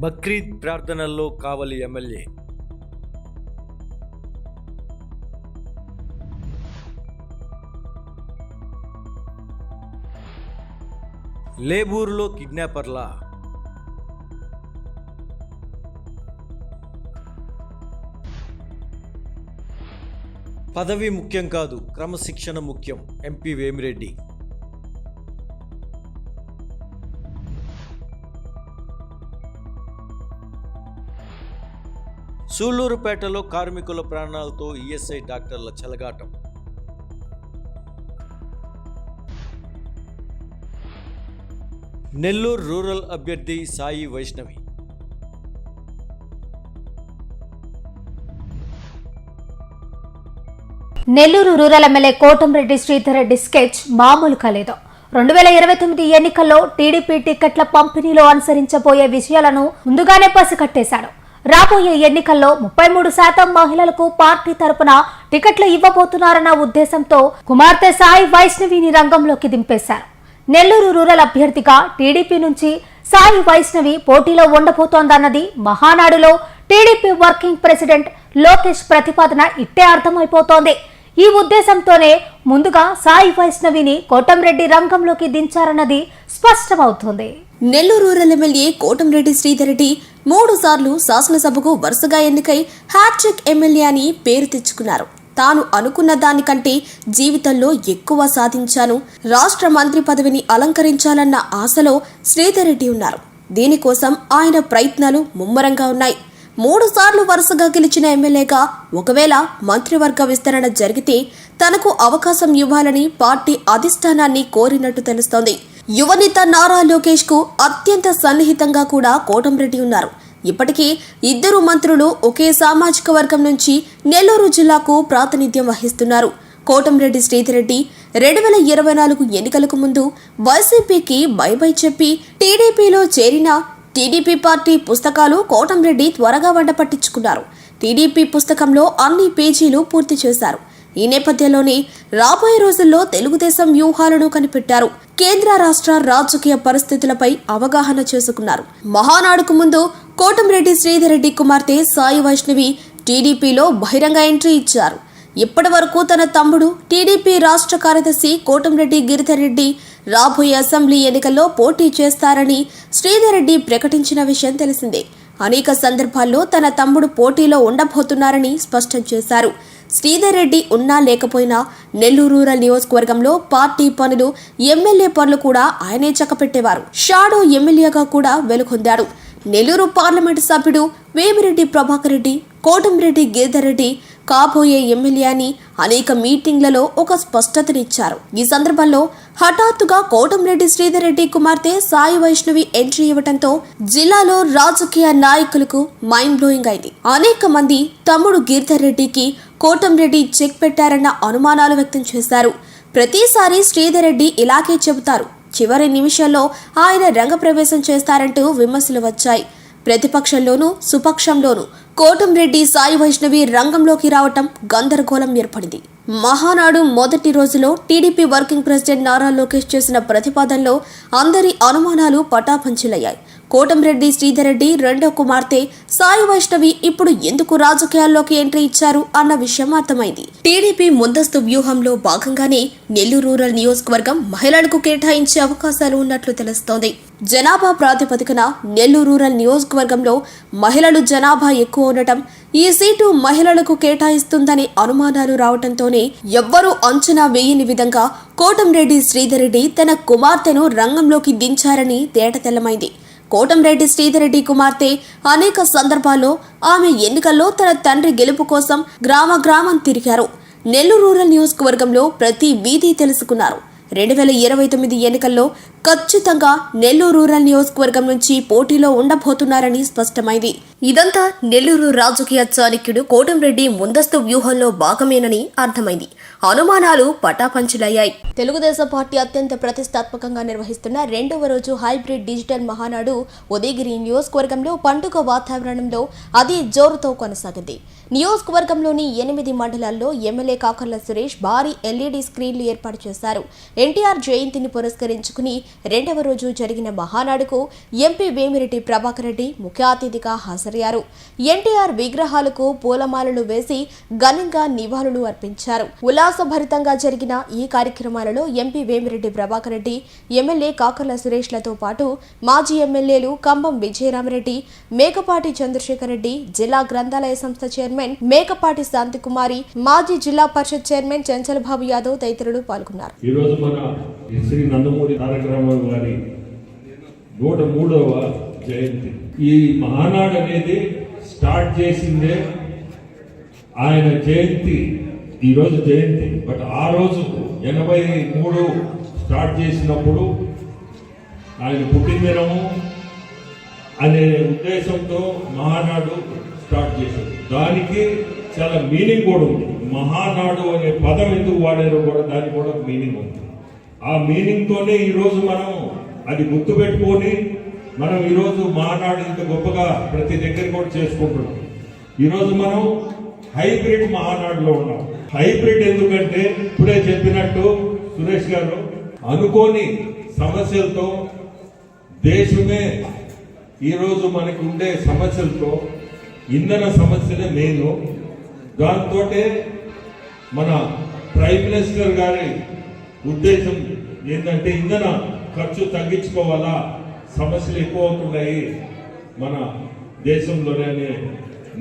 బక్రీద్ ప్రార్థనల్లో కావలి MLA. లేబూరులో కిడ్నాపర్ల. పదవి ముఖ్యం కాదు, క్రమశిక్షణ ముఖ్యం. ఎంపీ వేమిరెడ్డి. సూళ్లూరుపేటలో కార్మికుల ప్రాణాలతో ఈఎస్ఐ డాక్టర్ల చెలగాటం. నెల్లూరు రూరల్ అభ్యర్థి Sai Vaishnavi. Nellore rural MLA Kotamreddy Sridhar Reddy sketch మామూలు కాలేదు. 2029 ఎన్నికల్లో టీడీపీ టికెట్ల పంపిణీలో అనుసరించబోయే విషయాలను ముందుగానే పసిగట్టేశాడు. రాబోయే ఎన్నికల్లో 33% మహిళలకు పార్టీ తరపున టికెట్లు ఇవ్వబోతున్నారన్న ఉద్దేశంతో కుమార్తె సాయి వైష్ణవిని రంగంలోకి దింపేశారు. నెల్లూరు రూరల్ అభ్యర్థిగా టీడీపీ నుంచి సాయి వైష్ణవి పోటీలో ఉండబోతోందన్నది మహానాడులో టీడీపీ వర్కింగ్ ప్రెసిడెంట్ లోకేష్ ప్రతిపాదన ఇట్టే అర్థమైపోతోంది. ఈ ఉద్దేశంతోనే ముందుగా సాయి వైష్ణవిని కోటంరెడ్డి రంగంలోకి దించారన్నది స్పష్టమవుతోంది. నెల్లూరు రూరల్ ఎమ్మెల్యే కోటంరెడ్డి శ్రీధర్ రెడ్డి 3 సార్లు శాసనసభకు వరుసగా ఎన్నికై హ్యాట్రిక్ ఎమ్మెల్యే అని పేరు తెచ్చుకున్నారు. తాను అనుకున్న దానికంటే జీవితంలో ఎక్కువ సాధించాను, రాష్ట్ర మంత్రి పదవిని అలంకరించాలన్న ఆశలో శ్రీధర్ రెడ్డి ఉన్నారు. దీనికోసం ఆయన ప్రయత్నాలు ముమ్మరంగా ఉన్నాయి. 3 సార్లు వరుసగా గెలిచిన ఎమ్మెల్యేగా ఒకవేళ మంత్రివర్గ విస్తరణ జరిగితే తనకు అవకాశం ఇవ్వాలని పార్టీ అధిష్టానాన్ని కోరినట్టు తెలుస్తోంది. యువనేత నారా లోకేష్ కు అత్యంత సన్నిహితంగా కూడా కోటంరెడ్డి ఉన్నారు. ఇప్పటికీ 2 మంత్రులు ఒకే సామాజిక వర్గం నుంచి నెల్లూరు జిల్లాకు ప్రాతినిధ్యం వహిస్తున్నారు. కోటంరెడ్డి శ్రీధర్ రెడ్డి 2024 ఎన్నికలకు ముందు వైసీపీకి బై చెప్పి టీడీపీలో చేరిన టీడీపీ పార్టీ పుస్తకాలు కోటంరెడ్డి త్వరగా వంట పట్టించుకున్నారు. టీడీపీ పుస్తకంలో అన్ని పేజీలు పూర్తి చేశారు. ఈ నేపథ్యంలోనే రాబోయే రోజుల్లో తెలుగుదేశం వ్యూహాలను కనిపెట్టారు. కేంద్ర రాష్ట్ర రాజకీయ పరిస్థితులపై అవగాహన చేసుకున్నారు. మహానాడుకు ముందు కోటంరెడ్డి శ్రీధర్ రెడ్డి కుమార్తె సాయి వైష్ణవి టీడీపీలో బహిరంగ ఎంట్రీ ఇచ్చారు. ఇప్పటి వరకు తన తమ్ముడు టీడీపీ రాష్ట్ర కార్యదర్శి కోటంరెడ్డి గిరిధర్ రెడ్డి రాబోయే అసెంబ్లీ ఎన్నికల్లో పోటీ చేస్తారని శ్రీధర్ రెడ్డి ప్రకటించిన విషయం తెలిసిందే. అనేక సందర్భాల్లో తన తమ్ముడు పోటీలో ఉండబోతున్నారని స్పష్టం చేశారు. శ్రీధర్ రెడ్డి ఉన్నా లేకపోయినా నెల్లూరు రూరల్ నియోజకవర్గంలో పార్టీ పనులు, ఎమ్మెల్యే పనులు కూడా ఆయనే చక్కపెట్టేవారు. షాడో ఎమ్మెల్యేగా కూడా వెలుగొందాడు. నెల్లూరు పార్లమెంటు సభ్యుడు వేమిరెడ్డి ప్రభాకర్ రెడ్డి, కోటంరెడ్డి గిరిధర్ రెడ్డి కాబోయే ఎమ్మెల్యే అని అనేక మీటింగ్లలో ఒక స్పష్టతనిచ్చారు. ఈ సందర్భంలో హఠాత్తుగా కోటంరెడ్డి శ్రీధర్ రెడ్డి కుమార్తె సాయి వైష్ణవి ఎంట్రీ ఇవ్వడంతో జిల్లాలో రాజకీయ నాయకులకు మైండ్ బ్లోయింగ్ అయింది. అనేక మంది తమ్ముడు గిరిధర్ రెడ్డికి కోటంరెడ్డి చెక్ పెట్టారన్న అనుమానాలు వ్యక్తం చేశారు. ప్రతిసారి శ్రీధర్ రెడ్డి ఇలాగే చెబుతారు, చివరి నిమిషంలో ఆయన రంగప్రవేశం చేస్తారంటూ విమర్శలు వచ్చాయి. ప్రతిపక్షంలోనూ సుపక్షంలోనూ కోటంరెడ్డి సాయి వైష్ణవి రంగంలోకి రావటం గందరగోళం ఏర్పడింది. మహానాడు మొదటి రోజులో TDP working president Nara Lokesh చేసిన ప్రతిపాదనలో అందరి అనుమానాలు పటాపంచలయ్యాయి. కోటంరెడ్డి శ్రీధర్ రెడ్డి రెండో కుమార్తె సాయి వైష్ణవి ఇప్పుడు ఎందుకు రాజకీయాల్లోకి ఎంట్రీ ఇచ్చారు అన్న విషయం అర్థమైంది. టీడీపీ ముందస్తు వ్యూహంలో భాగంగానే నెల్లూరు రూరల్ నియోజకవర్గం మహిళలకు కేటాయించే అవకాశాలు ఉన్నట్లు తెలుస్తోంది. జనాభా ప్రాతిపదికన నెల్లూరు రూరల్ నియోజకవర్గంలో మహిళలు జనాభా ఎక్కువ ఉండటం, ఈ సీటు మహిళలకు కేటాయిస్తుందనే అనుమానాలు రావడంతోనే ఎవ్వరూ అంచనా వేయని విధంగా కోటంరెడ్డి శ్రీధర్ రెడ్డి తన కుమార్తెను రంగంలోకి దించారని తేటతెల్లమైంది. కోటంరెడ్డి శ్రీధర్ రెడ్డి కుమార్తె అనేక సందర్భాల్లో ఆమె ఎన్నికల్లో తన తండ్రి గెలుపు కోసం గ్రామం తిరిగారు. నెల్లూరు రూరల్ నియోజకవర్గంలో ప్రతి వీధి తెలుసుకున్నారు. 2029 ఎన్నికల్లో ఖచ్చితంగా నెల్లూరు రూరల్ నియోజకవర్గం నుంచి పోటీలో ఉండబోతున్నారని స్పష్టమైంది. ఇదంతా నెల్లూరు రాజకీయ చాణక్యుడు కోటంరెడ్డి ముందస్తు వ్యూహంలో భాగమేనని అర్థమైంది. అనుమానాలు పటాపంచలయ్యాయి. తెలుగుదేశం పార్టీ అత్యంత ప్రతిష్టాత్మకంగా నిర్వహిస్తున్న 2వ రోజు హైబ్రిడ్ డిజిటల్ మహానాడు ఉదయగిరి నియోజకవర్గంలో పండుగ వాతావరణంలో అదే జోరుతో కొనసాగింది. నియోజకవర్గంలోని 8 మండలాల్లో ఎమ్మెల్యే కాకర్ల సురేష్ భారీ ఎల్ఈడీ స్క్రీన్లు ఏర్పాటు చేశారు. ఎన్టీఆర్ జయంతిని పురస్కరించుకుని రెండవ రోజు జరిగిన మహానాడుకు ఎంపీ వేమిరెడ్డి ప్రభాకర్ రెడ్డి ముఖ్య అతిథిగా హాజరయ్యారు. ఎన్టీఆర్ విగ్రహాలకు పూలమాలలు వేసి ఘనంగా నివాళులు అర్పించారు. ఉల్లాసభరితంగా జరిగిన ఈ కార్యక్రమాలలో ఎంపీ వేమిరెడ్డి ప్రభాకర్ రెడ్డి, ఎమ్మెల్యే కాకర్ల సురేష్లతో పాటు మాజీ ఎమ్మెల్యేలు కంబం విజయరామరెడ్డి, మేకపాటి చంద్రశేఖర్ రెడ్డి, జిల్లా గ్రంథాలయ సంస్థ చైర్మన్ మేకపాటి శాంతికుమారి, మాజీ జిల్లా పరిషత్ చైర్మన్ చంచలబాబు యాదవ్ తదితరులు పాల్గొన్నారు. ఈ రోజు మన శ్రీ నందమూరి తారక రామారావు గారి 103వ జయంతి. ఈ మహానాడు అనేది స్టార్ట్ చేసిందే ఆయన జయంతి, ఈ రోజు జయంతి. బట్ ఆ రోజు 83 స్టార్ట్ చేసినప్పుడు ఆయన పుట్టినదినము అనే ఉద్దేశంతో మహానాడు స్టార్ట్ చేశారు. దానికి చాలా మీనింగ్ కూడా ఉంది. మహానాడు అనే పదం ఎందుకు వాడారో కూడా దానికి కూడా మీనింగ్ ఉంది. ఆ మీనింగ్ తోనే ఈరోజు మనం అది గుర్తుపెట్టుకొని మనం ఈరోజు మహానాడు ఇంత గొప్పగా ప్రతి దగ్గర కూడా చేసుకుంటున్నాం. ఈరోజు మనం హైబ్రిడ్ మహానాడులో ఉన్నాం. హైబ్రిడ్ ఎందుకంటే ఇప్పుడే చెప్పినట్టు సురేష్ గారు, అనుకోని సమస్యలతో దేశమే ఈరోజు మనకు ఉండే సమస్యలతో ఇంధన సమస్యలే మెయిన్. దాంతో మన ప్రైమ్ మినిస్టర్ గారి ఉద్దేశం ఏంటంటే ఇంధన ఖర్చు తగ్గించుకోవాలా, సమస్యలు ఎక్కువ అవుతున్నాయి మన దేశంలోనే అనే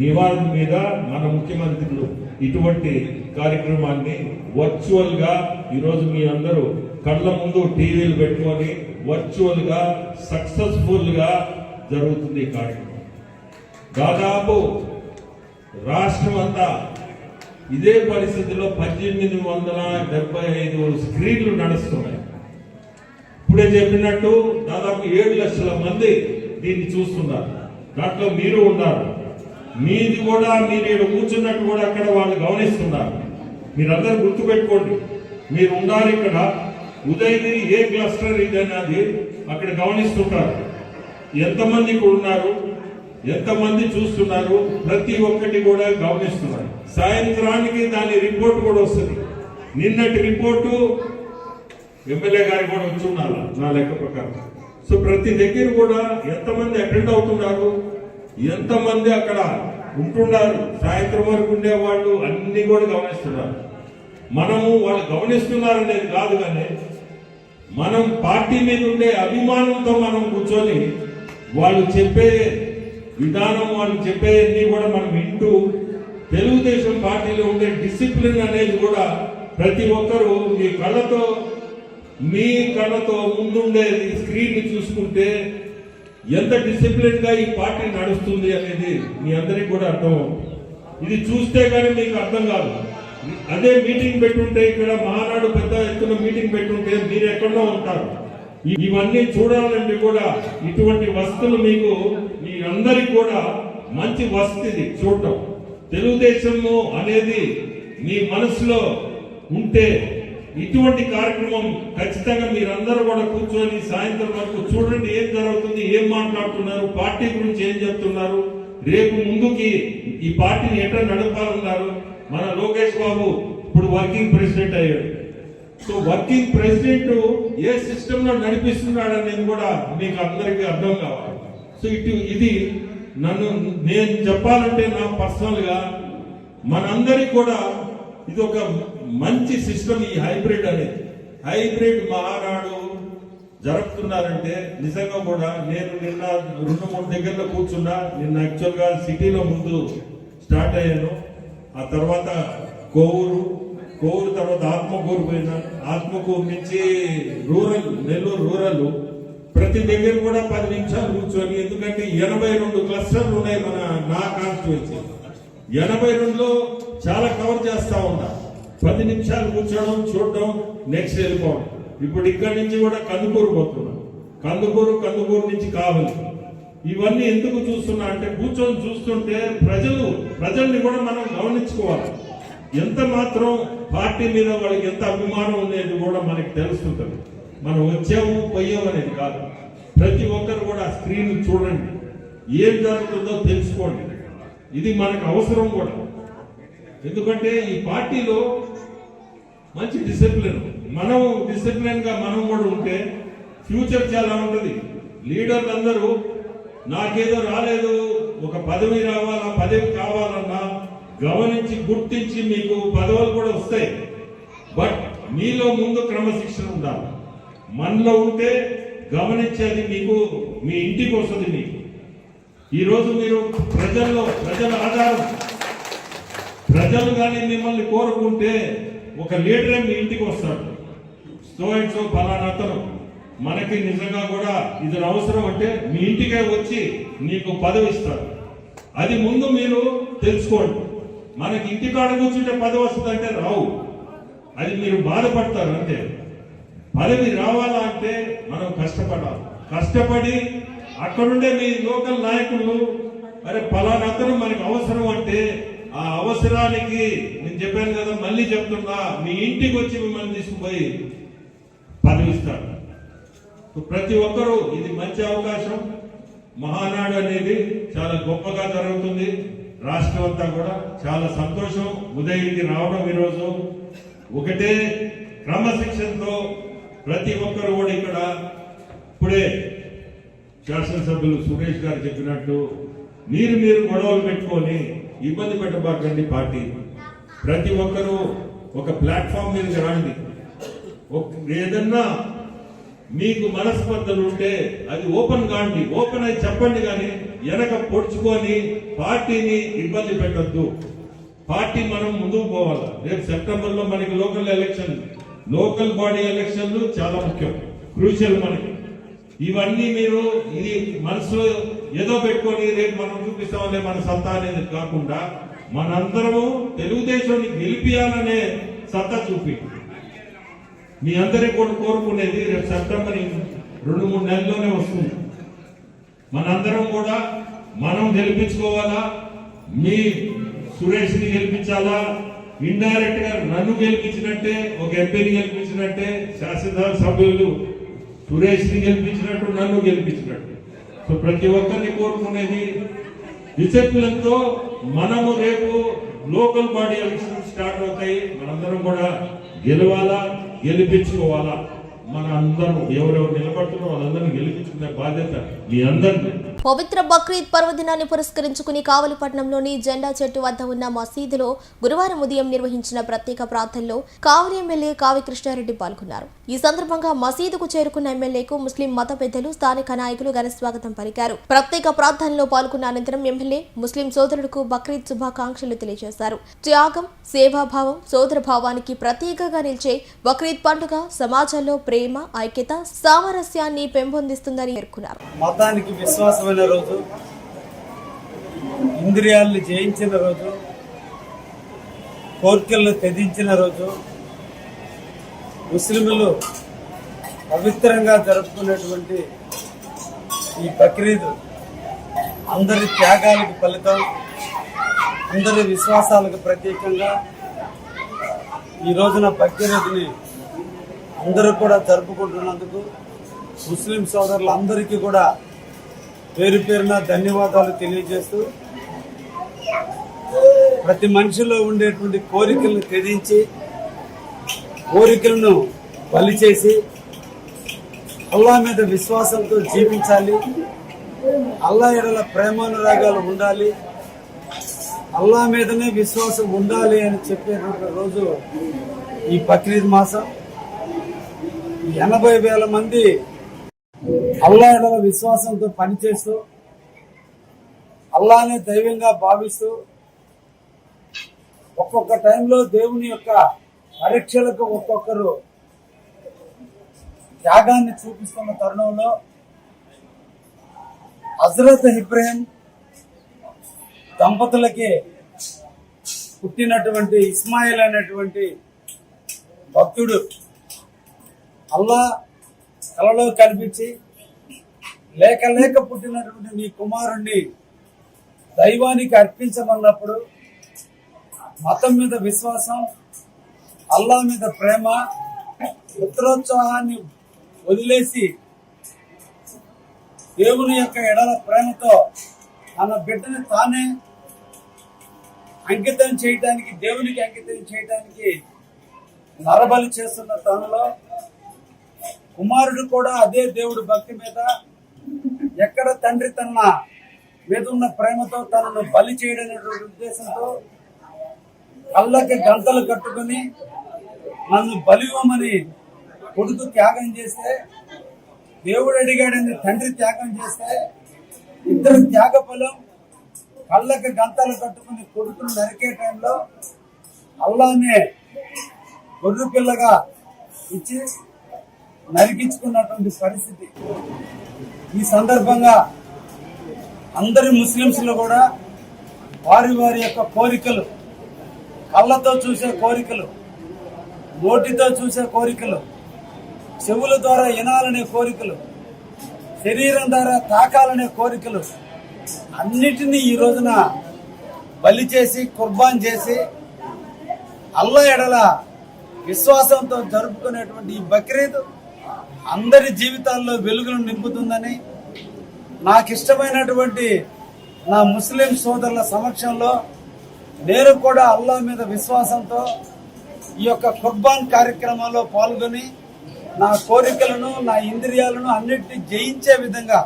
నివారణ మీద మన ముఖ్యమంత్రులు ఇటువంటి కార్యక్రమాన్ని వర్చువల్ గా ఈరోజు మీ అందరూ కళ్ళ ముందు టీవీలు పెట్టుకొని వర్చువల్ గా సక్సెస్ఫుల్ గా జరుగుతుంది ఈ కార్యక్రమం. దాదాపు రాష్ట్రం అంతా ఇదే పరిస్థితిలో 1875 స్క్రీన్లు నడుస్తున్నాయి. ఇప్పుడే చెప్పినట్టు దాదాపు 7 లక్షల మంది దీన్ని చూస్తున్నారు. దాంట్లో మీరు ఉన్నారు. మీది కూడా మీరు ఇక్కడ కూర్చున్నట్టు కూడా అక్కడ వాళ్ళు గమనిస్తున్నారు. మీరందరూ గుర్తుపెట్టుకోండి, మీరు ఉన్నారు ఇక్కడ. ఉదయగిరి ఏ క్లస్టర్ ఇదన్నది అక్కడ గమనిస్తుంటారు. ఎంతమంది ఇక్కడ ఉన్నారు, ఎంతమంది చూస్తున్నారు, ప్రతి ఒక్కటి కూడా గమనిస్తున్నారు. సాయంత్రానికి దాని రిపోర్ట్ కూడా వస్తుంది. నిన్నటి రిపోర్టు ఎమ్మెల్యే గారికి కూడా వచ్చి ఉండాలి నా లెక్క ప్రకారం. సో ప్రతి దగ్గర కూడా ఎంతమంది అటెండ్ అవుతున్నారు, ఎంతమంది అక్కడ ఉంటున్నారు, సాయంత్రం వరకు ఉండేవాళ్ళు అన్ని కూడా గమనిస్తున్నారు. మనము వాళ్ళు గమనిస్తున్నారు అనేది కాదు, కానీ మనం పార్టీ మీద ఉండే అభిమానంతో మనం కూర్చొని వాళ్ళు చెప్పే విధానం, వాళ్ళు చెప్పేవన్నీ కూడా మనం వింటూ తెలుగుదేశం పార్టీలో ఉండే డిసిప్లిన్ అనేది కూడా ప్రతి ఒక్కరూ మీ కళ్ళతో ముందుండే స్క్రీన్ చూసుకుంటే ఎంత డిసిప్లిన్ గా ఈ పార్టీ నడుస్తుంది అనేది మీ అందరికి కూడా అర్థం అవుతుంది. ఇది చూస్తే కానీ మీకు అర్థం కాదు. అదే మీటింగ్ పెట్టుంటే, ఇక్కడ మహానాడు పెద్ద ఎత్తున మీటింగ్ పెట్టుంటే మీరు ఎక్కడో ఉంటారు. ఇవన్నీ చూడాలంటే కూడా ఇటువంటి వస్తువులు మీకు మీ అందరికి కూడా మంచి వస్తుంది చూడటం. తెలుగుదేశము అనేది మీ మనసులో ఉంటే ఇటువంటి కార్యక్రమం ఖచ్చితంగా మీరందరూ కూడా కూర్చొని సాయంత్రం వరకు చూడండి ఏం జరుగుతుంది, ఏం మాట్లాడుతున్నారు, పార్టీ గురించి ఏం చెప్తున్నారు, రేపు ముందుకి ఈ పార్టీని ఎట్లా నడపాలన్నారు. మన లోకేష్ బాబు ఇప్పుడు వర్కింగ్ ప్రెసిడెంట్ అయ్యాడు. సో వర్కింగ్ ప్రెసిడెంట్ ఏ సిస్టమ్ లో నడిపిస్తున్నాడు అనేది కూడా మీకు అందరికీ అర్థం కావాలి. సో ఇది నేను చెప్పాలంటే నా పర్సనల్ గా మనందరికి కూడా ఇది ఒక మంచి సిస్టమ్. ఈ హైబ్రిడ్ అనేది హైబ్రిడ్ మహానాడు జరుపుతున్నారంటే నిజంగా కూడా నేను నిన్న 2-3 దగ్గరలో కూర్చున్నా. నిన్న యాక్చువల్ గా సిటీలో ముందు స్టార్ట్ అయ్యాను. ఆ తర్వాత కోవూరు తర్వాత ఆత్మకూరు పోయినా. ఆత్మకూరు నుంచి నెల్లూరు రూరల్ ప్రతి దగ్గర కూడా 10 నిమిషాలు కూర్చొని, ఎందుకంటే 82 క్లస్టర్లు ఉన్నాయి నా కాన్స్టిట్యూన్సీ. 82లో చాలా కవర్ చేస్తా ఉన్నా. 10 నిమిషాలు కూర్చోవడం, చూడడం, నెక్స్ట్ వెళ్ళిపోవడం. ఇప్పుడు ఇక్కడి నుంచి కూడా కందుకూరు పోతున్నాం. కందుకూరు నుంచి కావాలి. ఇవన్నీ ఎందుకు చూస్తున్నా అంటే కూర్చొని చూస్తుంటే ప్రజల్ని కూడా మనం గమనించుకోవాలి. ఎంత మాత్రం పార్టీ మీద వాళ్ళకి ఎంత అభిమానం ఉండేది కూడా మనకి తెలుస్తుంటుంది. మనం వచ్చాము పోయాము అనేది కాదు. ప్రతి ఒక్కరు కూడా స్క్రీన్ చూడండి, ఏం జరుగుతుందో తెలుసుకోండి. ఇది మనకు అవసరం కూడా. ఎందుకంటే ఈ పార్టీలో మంచి డిసిప్లిన్, మనం డిసిప్లిన్ గా మనం కూడా ఉంటే ఫ్యూచర్ చాలా ఉంటుంది. లీడర్లు అందరూ నాకేదో రాలేదు, ఒక పదవి రావాలా, పదవి కావాలన్నా గమనించి గుర్తించి మీకు పదవులు కూడా వస్తాయి. బట్ మీలో ముందు క్రమశిక్షణ ఉండాలి. మనలో ఉంటే గమనించేది మీకు మీ ఇంటికి వస్తుంది. మీకు ఈరోజు మీరు ప్రజల ఆధారం. ప్రజలు కానీ మిమ్మల్ని కోరుకుంటే ఒక లీడరే మీ ఇంటికి వస్తాడు. సో అండ్ సో ఫలానా అతను మనకి నిజంగా కూడా ఇది అవసరం అంటే మీ ఇంటికే వచ్చి నీకు పదవి ఇస్తారు. అది ముందు మీరు తెలుసుకోండి. మనకి ఇంటికాడ కూర్చుంటే పదవి వస్తుందంటే రావు, అది మీరు బాధపడతారు అంతే. పదవి రావాలా అంటే మనం కష్టపడాలి. కష్టపడి అక్కడుండే మీ లోకల్ నాయకులు అరే ఫలానా అతను మనకి అవసరం అంటే ఆ అవసరానికి నేను చెప్పాను కదా, మళ్ళీ చెప్తున్నా, మీ ఇంటికి వచ్చి మిమ్మల్ని తీసుకుపోయి పదవిస్తారు. ప్రతి ఒక్కరూ ఇది మంచి అవకాశం. మహానాడు అనేది చాలా గొప్పగా జరుగుతుంది. రాష్ట్రం అంతా కూడా చాలా సంతోషం. ఉదయంకి రావడం ఈరోజు ఒకటే క్రమశిక్షణతో ప్రతి ఒక్కరు కూడా ఇక్కడ ఇప్పుడే శాసనసభ్యులు సురేష్ గారు చెప్పినట్టు మీరు గొడవలు పెట్టుకొని ఇబ్బంది పెట్టబాకండి. పార్టీ ప్రతి ఒక్కరూ ఒక ప్లాట్ఫామ్ మీద రండి. ఏదన్నా మీకు మనస్పర్ధలు ఉంటే అది ఓపెన్ కాండి, ఓపెన్ అయి చెప్పండి. కానీ వెనక పొడుచుకొని పార్టీని ఇబ్బంది పెట్టద్దు. పార్టీ మనం ముందుకు పోవాలి. రేపు సెప్టెంబర్ లో మనకి లోకల్ బాడీ ఎలక్షన్లు చాలా ముఖ్యం, క్రూషియల్ మనకి. ఇవన్నీ మీరు ఇది మనసులో ఏదో పెట్టుకొని రేపు మనం చూపిస్తామనే మన సత్తా అనేది కాకుండా మనందరము తెలుగుదేశాన్ని గెలిపియాలనే సత్తా చూపి మీ అందరికీ కూడా కోరుకునేది రేపు సెప్టెంబర్ 2-3 నెలల్లోనే వస్తుంది. మనందరం కూడా మనం గెలిపించుకోవాలా. మీ సురేష్ ని గెలిపించాలా, ఇండైరెక్ట్ గా నన్ను గెలిపించినట్టే, ఒక ఎంపీని గెలిపించినట్టే, శాసనసభ సభ్యులు సురేష్ ని గెలిపించినట్టు నన్ను గెలిపించినట్టు. సో ప్రతి ఒక్కరిని కోరుకునేది డిసిప్లిన్ తో మనము రేపు లోకల్ బాడీ ఎలక్షన్ స్టార్ట్ అవుతాయి. మనందరం కూడా గెలవాలా, గెలిపించుకోవాలా. మన అందరం ఎవరెవరు నిలబడుతున్నారో వాళ్ళందరినీ గెలిపించుకునే బాధ్యత మీ అందరినీ. పవిత్ర బక్రీద్ పర్వదినాన్ని పురస్కరించుకుని కావలిపట్నంలోని జెండా చెట్టు వద్ద ఉన్న మసీదులో గురువారం ఉదయం నిర్వహించిన ప్రత్యేక ప్రార్థనలో కావలి ఎమ్మెల్యే కావి కృష్ణారెడ్డి పాల్గొన్నారు. ఈ సందర్భంగా మసీదుకు చేరుకున్న ఎమ్మెల్యేకు ముస్లిం మత పెద్దలు, స్థానిక నాయకులు ఘన స్వాగతం పలికారు. ప్రత్యేక ప్రార్థనలో పాల్గొన్న అనంతరం ఎమ్మెల్యే ముస్లిం సోదరులకు బక్రీద్ శుభాకాంక్షలు తెలియజేశారు. త్యాగం, సేవాభావం, సోదర భావానికి ప్రతీకగా నిలిచే బక్రీద్ పండుగ సమాజంలో ప్రేమ, ఐక్యత, సామరస్యాన్ని పెంపొందిస్తుందని పేర్కొన్నారు. మతానికి విశ్వాసమైన రోజు, ఇంద్రియాలను జయించిన రోజు, కోర్కెలను త్యజించిన రోజు, ముస్లింలు పవిత్రంగా జరుపుకునేటువంటి ఈ బక్రీద్ అందరి త్యాగాలకు ఫలితం, అందరి విశ్వాసాలకు ప్రతీకంగా ఈ రోజున బక్రీద్ని అందరూ కూడా జరుపుకుంటున్నందుకు ముస్లిం సోదరులందరికీ కూడా పేరు పేరున ధన్యవాదాలు తెలియజేస్తూ, ప్రతి మనిషిలో ఉండేటువంటి కోరికలను త్యజించి కోరికలను బలి చేసి అల్లాహ్ మీద విశ్వాసంతో జీవించాలి, అల్లాహ్ ఎడల ప్రేమానురాగాలు ఉండాలి, అల్లాహ్ మీదనే విశ్వాసం ఉండాలి అని చెప్పేటువంటి రోజు ఈ బక్రీద్ మాసం. 80,000 మంది అల్లాహ్ ఎడల విశ్వాసంతో పనిచేస్తూ అల్లాహ్నే దైవంగా భావిస్తూ ఒక్కొక్క టైంలో దేవుని యొక్క పరీక్షలకు ఒక్కొక్కరు త్యాగాన్ని చూపిస్తున్న తరుణంలో హజరత్ ఇబ్రహీం దంపతులకి పుట్టినటువంటి ఇస్మాయిల్ అనేటువంటి భక్తుడు అల్లాహ్ కలలో కనిపించి లేక పుట్టినటువంటి నీ కుమారుణ్ణి దైవానికి అర్పించమన్నప్పుడు మతం మీద విశ్వాసం, అల్లాహ్ మీద ప్రేమ, పుత్రోత్సాహాన్ని వదిలేసి దేవుని యొక్క ఎడల ప్రేమతో తన బిడ్డని తానే అంకితం చేయడానికి, దేవునికి అంకితం చేయడానికి నరబలి చేస్తున్న తనలో కుమారుడు కూడా అదే దేవుడు భక్తి మీద ఎక్కడ తండ్రి తన మీద ఉన్న ప్రేమతో తనను బలి చేయడనేటువంటి ఉద్దేశంతో కళ్ళకి గంతలు కట్టుకుని నన్ను బలివ్వమని కొడుకు త్యాగం చేస్తే, దేవుడు అడిగాడని తండ్రి త్యాగం చేస్తే, ఇద్దరు త్యాగ ఫలం కళ్ళకి గంతలు కట్టుకుని కొడుకును నరికే టైంలో అల్లానే గొర్రె పిల్లగా ఇచ్చి నరికించుకున్నటువంటి పరిస్థితి. ఈ సందర్భంగా అందరి ముస్లింస్లో కూడా వారి వారి యొక్క కోరికలు, కళ్ళతో చూసే కోరికలు, నోటితో చూసే కోరికలు, చెవుల ద్వారా వినాలనే కోరికలు, శరీరం ద్వారా తాకాలనే కోరికలు అన్నిటినీ ఈ రోజున బలి చేసి కుర్బాన్ చేసి అల్లా ఎడల విశ్వాసంతో జరుపుకునేటువంటి ఈ బక్రీద్ అందరి జీవితాల్లో వెలుగును నింపుతుందని, నాకు ఇష్టమైనటువంటి నా ముస్లిం సోదరుల సమక్షంలో నేను కూడా అల్లా మీద విశ్వాసంతో ఈ యొక్క కుర్బాన్ కార్యక్రమంలో పాల్గొని నా కోరికలను, నా ఇంద్రియాలను అన్నిటినీ జయించే విధంగా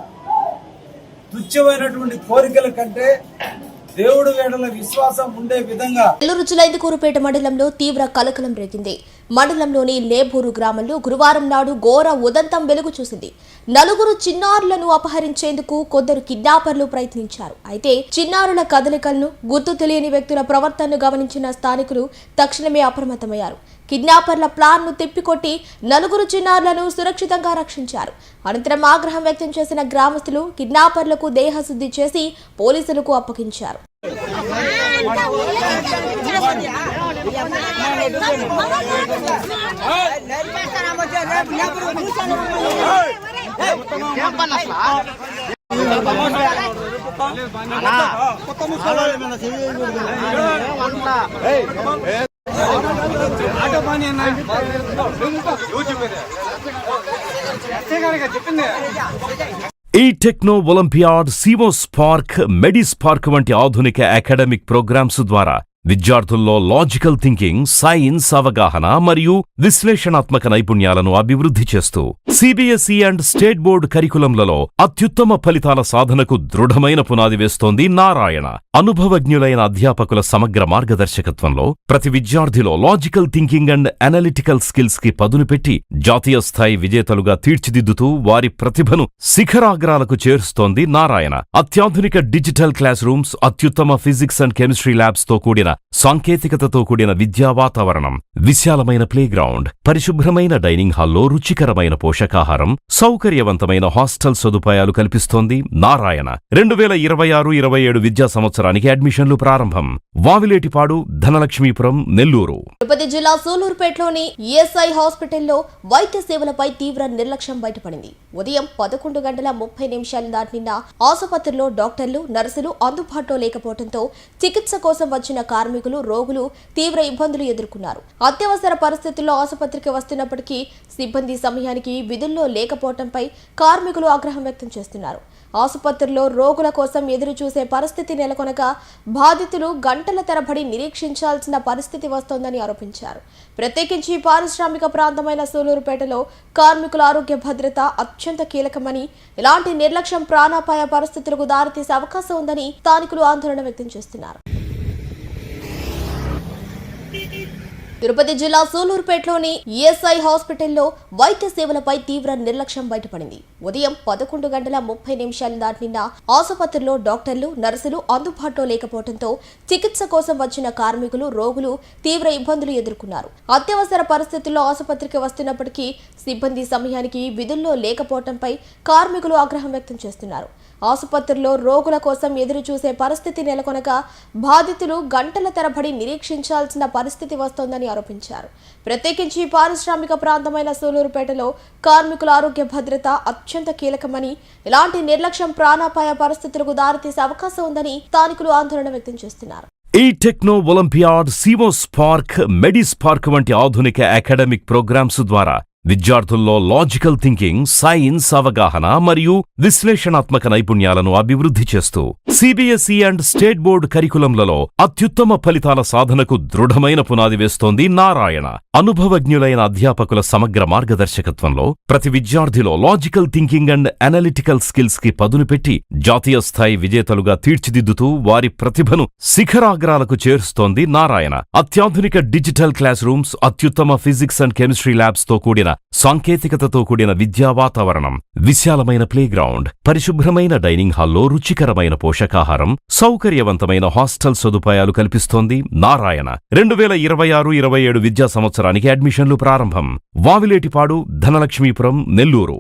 తుచ్చమైనటువంటి కోరికల కంటే దేవుడు వేడల విశ్వాసం ఉండే విధంగా. నెల్లూరు జిల్లా ఇందుకూరుపేట మండలంలో తీవ్ర కలకలం రేగింది. మండలంలోని లేబూరు గ్రామంలో గురువారం నాడు ఘోర ఉదంతం వెలుగు చూసింది. నలుగురు చిన్నారులను అపహరించేందుకు కొందరు కిడ్నాపర్లు ప్రయత్నించారు. అయితే చిన్నారుల కదలికలను, గుర్తు తెలియని వ్యక్తుల ప్రవర్తనను గమనించిన స్థానికులు తక్షణమే అప్రమత్తమయ్యారు. కిడ్నాపర్ల ప్లాన్ ను తిప్పికొట్టి నలుగురు చిన్నారులను సురక్షితంగా రక్షించారు. అనంతరం ఆగ్రహం వ్యక్తం చేసిన గ్రామస్తులు కిడ్నాపర్లకు దేహశుద్ధి చేసి పోలీసులకు అప్పగించారు. ఈ techno olympiad, CMOS park, మెడిస్ park వంటి ఆధునిక అకాడమిక్ ప్రోగ్రామ్స్ ద్వారా విద్యార్థుల్లో లాజికల్ థింకింగ్, సైన్స్ అవగాహన మరియు విశ్లేషణాత్మక నైపుణ్యాలను అభివృద్ధి చేస్తూ సిబిఎస్ఈ అండ్ స్టేట్ బోర్డు కరికులంలలో అత్యుత్తమ ఫలితాల సాధనకు దృఢమైన పునాది వేస్తోంది నారాయణ. అనుభవజ్ఞులైన అధ్యాపకుల సమగ్ర మార్గదర్శకత్వంలో ప్రతి విద్యార్థిలో logical thinking and analytical skills కి పదును పెట్టి జాతీయ స్థాయి విజేతలుగా తీర్చిదిద్దుతూ వారి ప్రతిభను శిఖరాగ్రాలకు చేరుస్తోంది నారాయణ. అత్యాధునిక డిజిటల్ క్లాస్ రూమ్స్, అత్యుత్తమ ఫిజిక్స్ అండ్ కెమిస్ట్రీ ల్యాబ్స్ తో కూడిన సాంకేతికతతో కూడిన విద్యా వాతావరణం, విశాలమైన ప్లేగ్రౌండ్, పరిశుభ్రమైన డైనింగ్ హాల్లో రుచికరమైన పోషకాహారం, సౌకర్యవంతమైన హాస్టల్ సదుపాయాలు కల్పిస్తోంది నారాయణ. 2026-27 విద్యా సంవత్సరానికి అడ్మిషన్లు ప్రారంభం. వావిలేటిపాడు, ధనలక్ష్మీపురం, నెల్లూరు. తిరుపతి జిల్లా సూలూరుపేటలోని ఈఎస్ఐ హాస్పిటల్లో వైద్య సేవలపై తీవ్ర నిర్లక్ష్యం బయటపడింది. ఉదయం 11:30 దాటిన ఆసుపత్రిలో డాక్టర్లు, నర్సులు అందుబాటులో లేకపోవడంతో చికిత్స కోసం వచ్చిన కార్మికులు, రోగులు తీవ్ర ఇబ్బందులు ఎదుర్కొన్నారు. అత్యవసర పరిస్థితుల్లో ఆసుపత్రికి వస్తున్నప్పటికీ సిబ్బంది సమయానికి విధుల్లో లేకపోవడంపై కార్మికులు ఆగ్రహం వ్యక్తం చేస్తున్నారు. ఆసుపత్రిలో రోగుల కోసం ఎదురు చూసే పరిస్థితి నెలకొనగా బాధితులు గంటల తరబడి నిరీక్షించాల్సిన పరిస్థితి వస్తోందని ఆరోపించారు. ప్రత్యేకించి పారిశ్రామిక ప్రాంతమైన సూలూరుపేటలో కార్మికుల ఆరోగ్య భద్రత అత్యంత కీలకమని, ఇలాంటి నిర్లక్ష్యం ప్రాణాపాయ పరిస్థితులకు దారితీసే అవకాశం ఉందని స్థానికులు ఆందోళన వ్యక్తం చేస్తున్నారు. తిరుపతి జిల్లా సూలూరుపేటలోని ఈఎస్ఐ హాస్పిటల్లో వైద్య సేవలపై తీవ్ర నిర్లక్ష్యం బయటపడింది. ఉదయం 11:30 దాటిన ఆసుపత్రిలో డాక్టర్లు, నర్సులు అందుబాటులో లేకపోవడంతో చికిత్స కోసం వచ్చిన కార్మికులు, రోగులు తీవ్ర ఇబ్బందులు ఎదుర్కొన్నారు. అత్యవసర పరిస్థితుల్లో ఆసుపత్రికి వస్తున్నప్పటికీ సిబ్బంది సమయానికి విధుల్లో లేకపోవడంపై కార్మికులు ఆగ్రహం వ్యక్తం చేస్తున్నారు. ఆసుపత్రిలో రోగుల కోసం ఎదురు చూసే పరిస్థితి నెలకొనగా బాధితులు గంటల తరబడి నిరీక్షించాల్సిన పరిస్థితి వస్తోందని ఆరోపించారు. ప్రత్యేకించి పారిశ్రామిక ప్రాంతమైన సూలూరుపేటలో కార్మికుల ఆరోగ్య భద్రత అత్యంత కీలకమని, ఇలాంటి నిర్లక్ష్యం ప్రాణాపాయ పరిస్థితులకు దారితీసే అవకాశం ఉందని స్థానికులు ఆందోళన వ్యక్తం చేస్తున్నారు. ఈ techno olympiad, CMOS park, మెడిస్ park వంటి ఆధునిక అకాడమిక్ ప్రోగ్రామ్స్ ద్వారా విద్యార్థుల్లో లాజికల్ థింకింగ్, సైన్స్ అవగాహన మరియు విశ్లేషణాత్మక నైపుణ్యాలను అభివృద్ధి చేస్తూ సిబిఎస్ఈ అండ్ స్టేట్ బోర్డు కరికులంలలో అత్యుత్తమ ఫలితాల సాధనకు దృఢమైన పునాది వేస్తోంది నారాయణ. అనుభవజ్ఞులైన అధ్యాపకుల సమగ్ర మార్గదర్శకత్వంలో ప్రతి విద్యార్థిలో logical thinking and analytical skills కి పదును పెట్టి జాతీయ స్థాయి విజేతలుగా తీర్చిదిద్దుతూ వారి ప్రతిభను శిఖరాగ్రాలకు చేరుస్తోంది నారాయణ. అత్యాధునిక డిజిటల్ క్లాస్ రూమ్స్, అత్యుత్తమ ఫిజిక్స్ అండ్ కెమిస్ట్రీ ల్యాబ్స్ తో కూడిన సాంకేతికతతో కూడిన విద్యా వాతావరణం, విశాలమైన ప్లేగ్రౌండ్, పరిశుభ్రమైన డైనింగ్ హాల్లో రుచికరమైన పోషకాహారం, సౌకర్యవంతమైన హాస్టల్ సదుపాయాలు కల్పిస్తోంది నారాయణ. 2026-27 విద్యా సంవత్సరానికి అడ్మిషన్లు ప్రారంభం. వావిలేటిపాడు, ధనలక్ష్మీపురం, నెల్లూరు.